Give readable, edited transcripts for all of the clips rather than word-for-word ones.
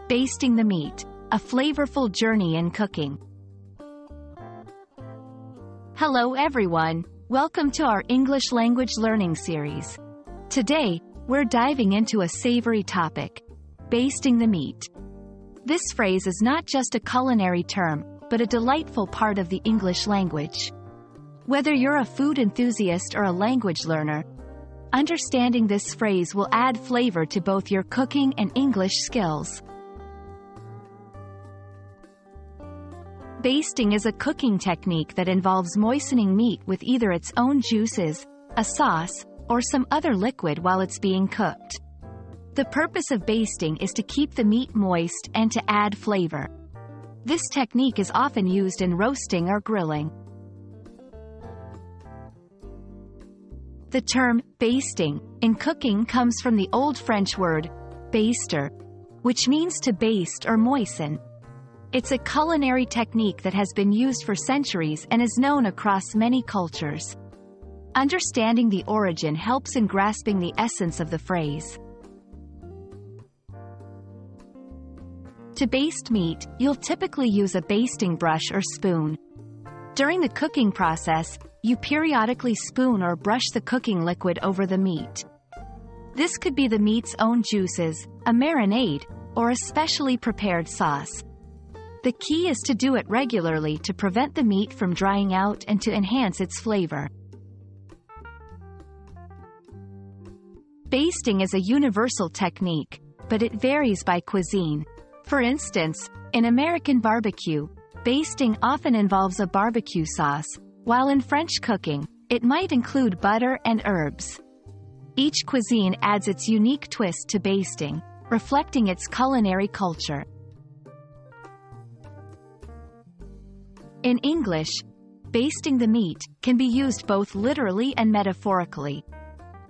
Basting the meat, a flavorful journey in cooking. Hello everyone, welcome to our English language learning series. Today, we're diving into a savory topic, basting the meat. This phrase is not just a culinary term, but a delightful part of the English language. Whether you're a food enthusiast or a language learner, understanding this phrase will add flavor to both your cooking and English skills. Basting is a cooking technique that involves moistening meat with either its own juices, a sauce, or some other liquid while it's being cooked. The purpose of basting is to keep the meat moist and to add flavor. This technique is often used in roasting or grilling. The term basting in cooking comes from the Old French word baster, which means to baste or moisten. It's a culinary technique that has been used for centuries and is known across many cultures. Understanding the origin helps in grasping the essence of the phrase. To baste meat, you'll typically use a basting brush or spoon. During the cooking process, you periodically spoon or brush the cooking liquid over the meat. This could be the meat's own juices, a marinade, or a specially prepared sauce. The key is to do it regularly to prevent the meat from drying out and to enhance its flavor. Basting is a universal technique, but it varies by cuisine. For instance, in American barbecue, basting often involves a barbecue sauce, while in French cooking, it might include butter and herbs. Each cuisine adds its unique twist to basting, reflecting its culinary culture. In English, basting the meat can be used both literally and metaphorically.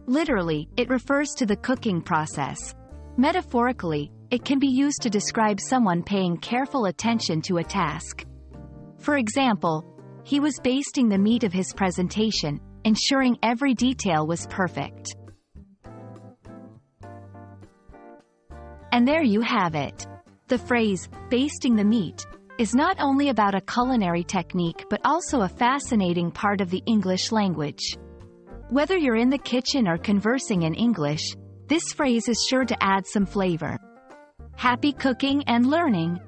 Literally, it refers to the cooking process. Metaphorically, it can be used to describe someone paying careful attention to a task. For example, he was basting the meat of his presentation, ensuring every detail was perfect. And there you have it. The phrase, basting the meat, is not only about a culinary technique but also a fascinating part of the English language. Whether you're in the kitchen or conversing in English, this phrase is sure to add some flavor. Happy cooking and learning!